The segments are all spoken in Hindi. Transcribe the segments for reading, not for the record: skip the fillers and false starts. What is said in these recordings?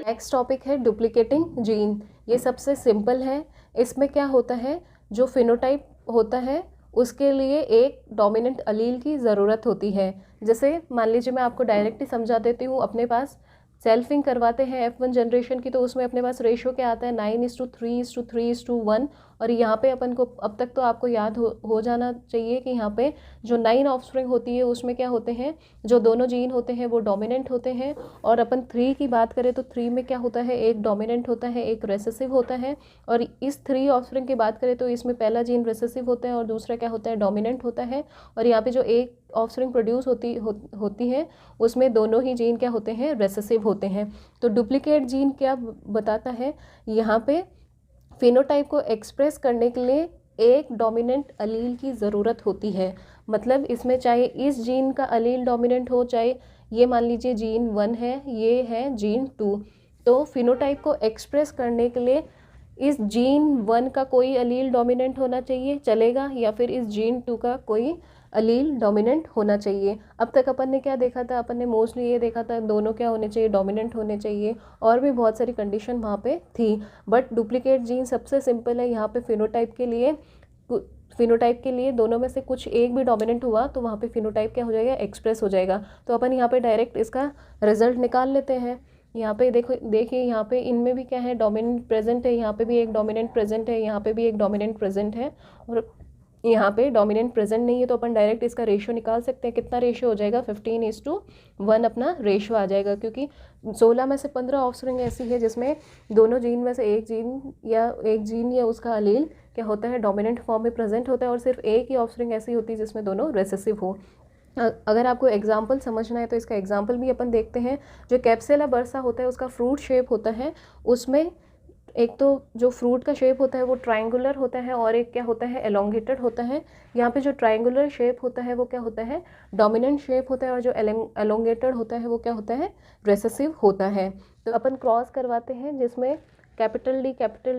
नेक्स्ट टॉपिक है डुप्लीकेटिंग जीन। ये सबसे सिंपल है। इसमें क्या होता है, जो फिनोटाइप होता है उसके लिए एक डोमिनेंट अलील की ज़रूरत होती है। जैसे मान लीजिए मैं आपको डायरेक्टली समझा देती हूँ, अपने पास सेल्फिंग करवाते हैं F1 जनरेशन की, तो उसमें अपने पास रेशो क्या आता है 9:3:3:1। और यहाँ पे अपन को अब तक तो आपको याद हो जाना चाहिए कि यहाँ पे जो 9 ऑफस्प्रिंग होती है उसमें क्या होते हैं, जो दोनों जीन होते हैं वो डोमिनेंट होते हैं। और अपन 3 की बात करें तो 3 में क्या होता है, एक डोमिनेंट होता है, एक रेसेसिव होता है। और इस 3 ऑफस्प्रिंग की बात करें तो इसमें पहला जीन रेसेसिव होता है और दूसरा क्या होता है, डोमिनेंट होता है। और यहाँ पे जो एक ऑफस्प्रिंग प्रोड्यूस होती है उसमें दोनों ही जीन क्या होते हैं, रेसेसिव होते हैं। तो डुप्लीकेट जीन क्या बताता है, यहाँ पे फिनोटाइप को एक्सप्रेस करने के लिए एक डोमिनेंट अलील की ज़रूरत होती है। मतलब इसमें चाहे इस जीन का अलील डोमिनेंट हो, चाहे ये मान लीजिए जीन 1 है, ये है जीन 2, तो फिनोटाइप को एक्सप्रेस करने के लिए इस जीन 1 का कोई अलील डोमिनेंट होना चाहिए, चलेगा, या फिर इस जीन 2 का कोई अलील डोमिनेंट होना चाहिए। अब तक अपन ने क्या देखा था, अपन ने मोस्टली ये देखा था दोनों क्या होने चाहिए, डोमिनेंट होने चाहिए, और भी बहुत सारी कंडीशन वहाँ पे थी। बट डुप्लीकेट जीन सबसे सिंपल है। यहाँ पे फिनोटाइप के लिए दोनों में से कुछ एक भी डोमिनेंट हुआ तो वहाँ पे फिनोटाइप क्या हो जाएगा, एक्सप्रेस हो जाएगा। तो अपन यहाँ पे डायरेक्ट इसका रिजल्ट निकाल लेते हैं। यहाँ पे देखिए यहाँ पे इनमें भी क्या है, डोमिनेंट प्रेजेंट है, यहाँ पे भी एक डोमिनेंट प्रेजेंट है, यहाँ पे भी एक डोमिनेंट प्रेजेंट है, और यहाँ पे डोमिनेंट प्रेजेंट नहीं है। तो अपन डायरेक्ट इसका रेशियो निकाल सकते हैं। कितना रेशियो हो जाएगा, 15:1 अपना रेशियो आ जाएगा, क्योंकि 16 में से 15 ऑफस्प्रिंग ऐसी है जिसमें दोनों जीन में से एक जीन या उसका अलील क्या होता है, डोमिनेंट फॉर्म में प्रेजेंट होता है, और सिर्फ एक ही ऑफस्प्रिंग ऐसी होती है जिसमें दोनों रेसेसिव हो। अगर आपको एग्जाम्पल समझना है तो इसका एग्जाम्पल भी अपन देखते हैं। जो कैप्सुला बर्सा होता है उसका फ्रूट शेप होता है, उसमें एक तो जो फ्रूट का शेप होता है वो ट्रायंगुलर होता है, और एक क्या होता है, एलोंगेटेड होता है। यहाँ पे जो ट्रायंगुलर शेप होता है वो क्या होता है, डोमिनेंट शेप होता है, और जो एलोंगेटेड होता है वो क्या होता है, रेसेसिव होता है। तो अपन क्रॉस करवाते हैं जिसमें कैपिटल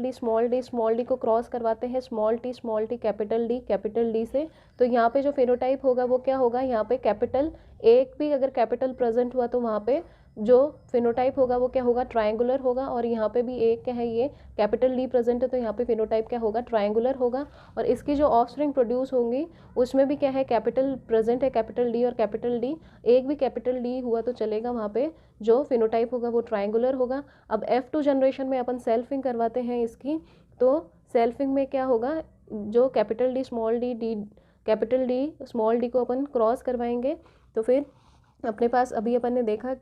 डी स्मॉल डी को क्रॉस करवाते हैं स्मॉल टी कैपिटल डी से। तो यहाँ पे जो फेनोटाइप होगा वो क्या होगा, यहाँ पे कैपिटल एक भी अगर कैपिटल प्रेजेंट हुआ तो वहाँ पे जो फिनोटाइप होगा वो क्या होगा, ट्रायंगुलर होगा। और यहाँ पे भी एक क्या है, ये कैपिटल डी प्रेजेंट है, तो यहाँ पे फिनोटाइप क्या होगा, ट्रायंगुलर होगा। और इसकी जो ऑफस्प्रिंग प्रोड्यूस होंगी उसमें भी क्या है, कैपिटल प्रेजेंट है, कैपिटल डी और कैपिटल डी, एक भी कैपिटल डी हुआ तो चलेगा, वहाँ पे जो फिनोटाइप होगा वो ट्रायंगुलर होगा। अब F2 जनरेशन में अपन सेल्फिंग करवाते हैं इसकी, तो सेल्फिंग में क्या होगा, जो कैपिटल डी स्मॉल डी को अपन क्रॉस करवाएंगे, तो फिर अपने पास अभी अपन ने देखा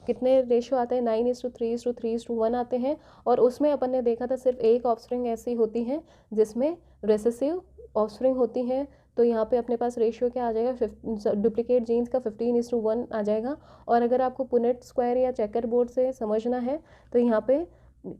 कितने रेशियो आते हैं, 9:3:3:1 आते हैं। और उसमें अपन ने देखा था सिर्फ एक ऑफस्प्रिंग ऐसी होती है जिसमें रेसेसिव ऑफस्प्रिंग होती है। तो यहाँ पे अपने पास रेशियो क्या आ जाएगा, डुप्लीकेट जीन्स का 15:1 आ जाएगा। और अगर आपको पुनेट स्क्वायर या चेकर बोर्ड से समझना है तो यहाँ पे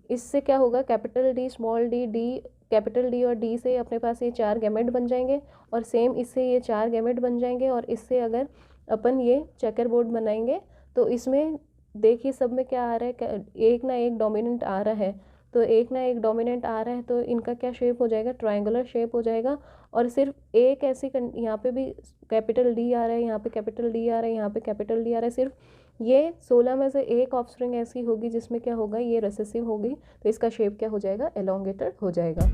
इससे क्या होगा, capital D small D capital D और डी से अपने पास ये 4 गैमेट बन जाएंगे, और सेम इससे ये 4 गैमेट बन जाएंगे। और इससे अगर अपन ये चेकर बोर्ड बनाएंगे तो इसमें देखिए सब में क्या आ रहा है, एक ना एक डोमिनेंट आ रहा है। तो एक ना एक डोमिनेंट आ रहा है तो इनका क्या शेप हो जाएगा, ट्रायंगुलर शेप हो जाएगा। और सिर्फ एक ऐसी यहाँ पे भी कैपिटल डी आ रहा है, यहाँ पे कैपिटल डी आ रहा है, यहाँ पे कैपिटल डी आ रहा है। सिर्फ ये 16 में से एक ऑफस्प्रिंग ऐसी होगी जिसमें क्या होगा, ये रेसेसिव होगी, तो इसका शेप क्या हो जाएगा, एलोंगेटेड हो जाएगा।